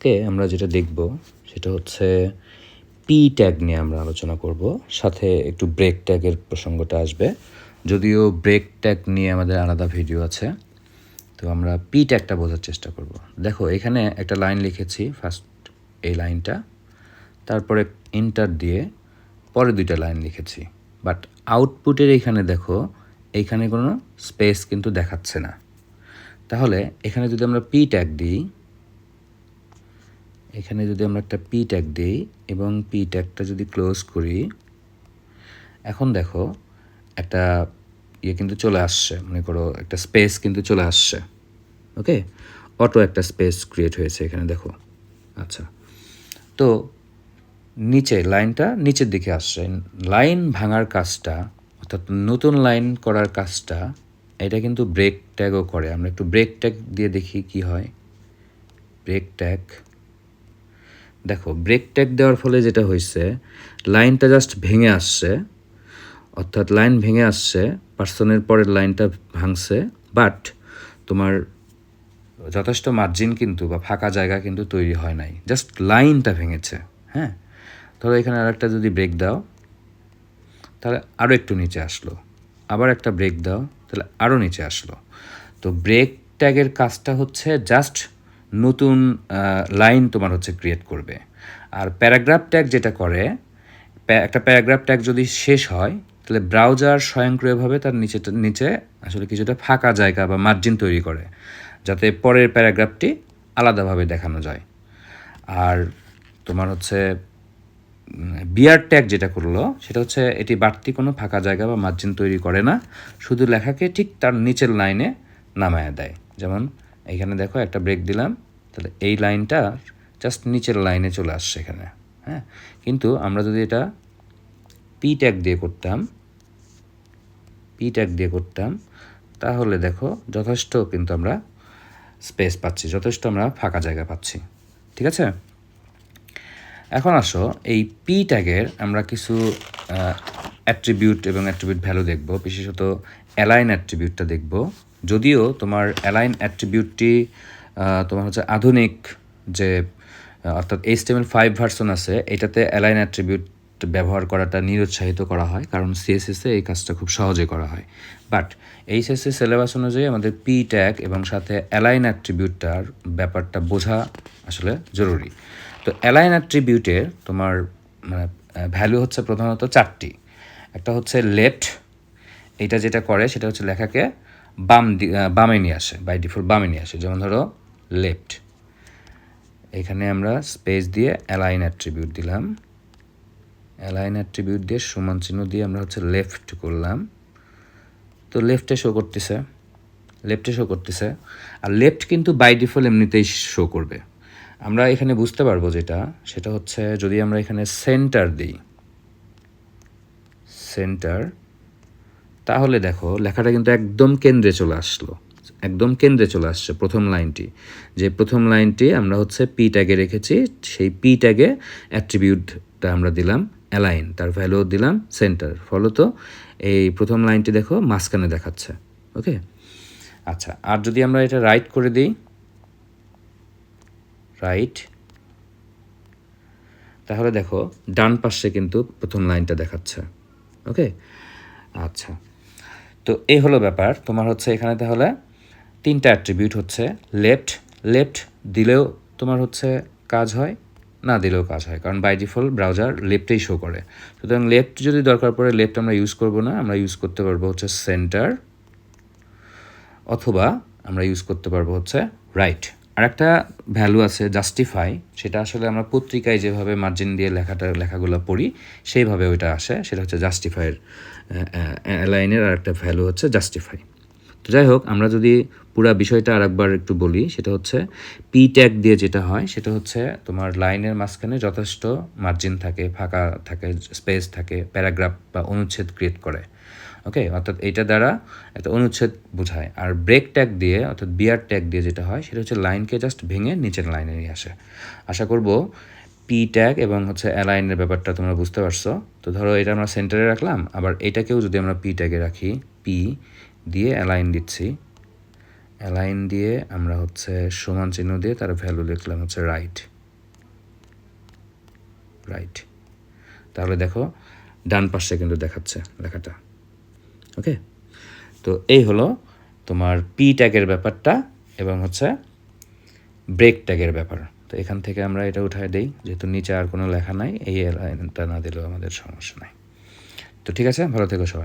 আজকে আমরা যেটা দেখব সেটা হচ্ছে পি ট্যাগ নিয়ে আমরা আলোচনা করব, সাথে একটু ব্রেক ট্যাগের প্রসঙ্গটা আসবে। যদিও ব্রেক ট্যাগ নিয়ে আমাদের আলাদা ভিডিও আছে, তো আমরা পি ট্যাগটা বোঝার চেষ্টা করব। দেখো এখানে একটা লাইন লিখেছি, ফার্স্ট এই লাইনটা, তারপরে এন্টার দিয়ে পরে দুইটা লাইন লিখেছি, বাট আউটপুটের এইখানে দেখো এইখানে কোনো স্পেস কিন্তু দেখাচ্ছে না। তাহলে এখানে যদি আমরা পি ট্যাগ দিই, এখানে যদি আমরা একটা পি ট্যাগ দিই এবং পি ট্যাগটা যদি ক্লোজ করি, এখন দেখো একটা কিন্তু চলে আসছে, মনে করো একটা স্পেস কিন্তু চলে আসছে। ওকে, অটো একটা স্পেস ক্রিয়েট হয়েছে এখানে দেখো। আচ্ছা, তো নিচে লাইনটা নিচের দিকে আসছে। লাইন ভাঙার কাজটা, অর্থাৎ নতুন লাইন করার কাজটা, এটা কিন্তু ব্রেক ট্যাগও করে। আমরা একটু ব্রেক ট্যাগ দিয়ে দেখি কি হয়। ব্রেক ট্যাগ, দেখো ব্রেক ট্যাগ দেওয়ার ফলে যেটা হয়েছে, লাইনটা জাস্ট ভেঙে আসছে, অর্থাৎ লাইন ভেঙে আসছে, পার্সনের পরের লাইনটা ভাঙছে, বাট তোমার যথেষ্ট মার্জিন কিন্তু বা ফাঁকা জায়গা কিন্তু তৈরি হয় নাই, জাস্ট লাইনটা ভেঙেছে। হ্যাঁ, ধরো এখানে আর একটা যদি ব্রেক দাও, তাহলে আরও একটু নিচে আসলো, আবার একটা ব্রেক দাও, তাহলে আরও নিচে আসলো। তো ব্রেক ট্যাগের কাজটা হচ্ছে জাস্ট নতুন লাইন তোমার হচ্ছে ক্রিয়েট করবে। আর প্যারাগ্রাফ ট্যাগ যেটা করে, একটা প্যারাগ্রাফ ট্যাগ যদি শেষ হয়, তাহলে ব্রাউজার স্বয়ংক্রিয়ভাবে তার নিচে আসলে কিছুটা ফাঁকা জায়গা বা মার্জিন তৈরি করে, যাতে পরের প্যারাগ্রাফটি আলাদাভাবে দেখানো যায়। আর তোমার হচ্ছে বিয়ার ট্যাগ যেটা করলো, সেটা হচ্ছে এটি বাড়তি কোনো ফাঁকা জায়গা বা মার্জিন তৈরি করে না, শুধু লেখাকে ঠিক তার নিচের লাইনে নামায় দেয়। যেমন এখানে দেখো একটা ব্রেক দিলাম, তাহলে এই লাইনটা জাস্ট নিচের লাইনে চলে আসছে এখানে। হ্যাঁ, কিন্তু আমরা যদি এটা পি ট্যাগ দিয়ে করতাম, তাহলে দেখো যথেষ্ট কিন্তু আমরা স্পেস পাচ্ছি, যথেষ্ট আমরা ফাঁকা জায়গা পাচ্ছি। ঠিক আছে, এখন আসো এই পি ট্যাগের আমরা কিছু অ্যাট্রিবিউট এবং অ্যাট্রিবিউট ভ্যালু দেখব, বিশেষত অ্যালাইন অ্যাট্রিবিউটটা দেখব। যদিও তোমার অ্যালাইন অ্যাট্রিবিউটটি তোমার হচ্ছে আধুনিক যে অর্থাৎ HTML5 ভার্সন আছে, এটাতে অ্যালাইন অ্যাট্রিবিউট ব্যবহার করাটা নিরুৎসাহিত করা হয়, কারণ CSS-এ এই কাজটা খুব সহজে করা হয়। বাট HSC সিলেবাস অনুযায়ী আমাদের পি ট্যাগ এবং সাথে অ্যালাইন অ্যাট্রিবিউটটার ব্যাপারটা বোঝা আসলে জরুরি। তো অ্যালাইন অ্যাট্রিবিউটের তোমার মানে ভ্যালু হচ্ছে প্রধানত চারটি। একটা হচ্ছে লেফট, এটা যেটা করে সেটা হচ্ছে লেখাকে বামে নিয়ে আসে, বাই ডিফল্ট বামে নিয়ে আসে। যেমন ধরো লেফট, এখানে আমরা স্পেস দিয়ে অ্যালাইন অ্যাট্রিবিউট দিলাম, অ্যালাইন অ্যাট্রিবিউট দিয়ে সমান চিহ্ন দিয়ে আমরা হচ্ছে লেফট করলাম, তো লেফটে শো করতেছে। আর লেফট কিন্তু বাই ডিফল্ট এমনিতেই শো করবে। আমরা এখানে বুঝতে পারবো সেটা হচ্ছে যদি আমরা এখানে সেন্টার দিই, তাহলে দেখো লেখাটা কিন্তু একদম কেন্দ্রে চলে আসছে প্রথম লাইনটি আমরা হচ্ছে পি ট্যাগে রেখেছি, সেই পি ট্যাগে অ্যাট্রিবিউটটা আমরা দিলাম অ্যালাইন, তার ভ্যালু দিলাম সেন্টার, ফলত এই প্রথম লাইনটি দেখো মাঝখানে দেখাচ্ছে। ওকে, আচ্ছা, আর যদি আমরা এটা রাইট করে দিই, তাহলে দেখো ডান পাশে কিন্তু প্রথম লাইনটা দেখাচ্ছে। ওকে, আচ্ছা, তো এই হলো ব্যাপার। তোমার হচ্ছে এখানে তাহলে তিনটা অ্যাট্রিবিউট হচ্ছে লেফট দিলেও তোমার হচ্ছে কাজ হয়, না দিলেও কাজ হয়, কারণ বাই ডিফল্ট ব্রাউজার লেফটেই শো করে। সুতরাং লেফট যদি দরকার পড়ে, লেফট আমরা ইউজ করব না, আমরা ইউজ করতে পারবো হচ্ছে সেন্টার, অথবা আমরা ইউজ করতে পারবো হচ্ছে রাইট। আর একটা ভ্যালু আছে জাস্টিফাই, সেটা আসলে আমরা পত্রিকায় যেভাবে মার্জিন দিয়ে লেখাগুলো পড়ি সেইভাবে ওইটা আসে, সেটা হচ্ছে জাস্টিফাইয়ের অ্যালাইনের আর একটা ভ্যালু হচ্ছে জাস্টিফাই। তো যাই হোক, আমরা যদি পুরা বিষয়টা আরেকবার একটু বলি, সেটা হচ্ছে পি ট্যাগ দিয়ে যেটা হয় সেটা হচ্ছে তোমার লাইনের মাঝখানে যথেষ্ট মার্জিন থাকে, ফাঁকা থাকে, স্পেস থাকে, প্যারাগ্রাফ বা অনুচ্ছেদ ক্রিয়েট করে। ওকে, অর্থাৎ এইটা দ্বারা একটা অনুচ্ছেদ বোঝায়। আর ব্রেক ট্যাগ দিয়ে অর্থাৎ বিয়ার ট্যাগ দিয়ে যেটা হয় সেটা হচ্ছে লাইনকে জাস্ট ভেঙে নিচের লাইনে নিয়ে আসে। আশা করব পি ট্যাগ এবং হচ্ছে অ্যালাইনের ব্যাপারটা তোমরা বুঝতে পারছো। তো ধরো এটা আমরা সেন্টারে রাখলাম, আবার এটাকেও যদি আমরা পি ট্যাগে রাখি, পি দিয়ে অ্যালাইন দিচ্ছি, অ্যালাইন দিয়ে আমরা হচ্ছে সমান চিহ্ন দিয়ে তার ভ্যালু লিখলাম হচ্ছে রাইট। রাইট। তাহলে দেখো ডান পাশে কিন্তু দেখাচ্ছে লেখাটা। ওকে, তো এই হলো তোমার পি ট্যাগের ব্যাপারটা এবং হচ্ছে ব্রেক ট্যাগের ব্যাপার। তো এখান থেকে আমরা এটা উঠায় দেই, যেহেতু নিচে আর কোনো লেখা নাই, এই লাইনটা না দিলেও আমাদের সমস্যা নাই। তো ঠিক আছে, ভালো থেকো সবাই।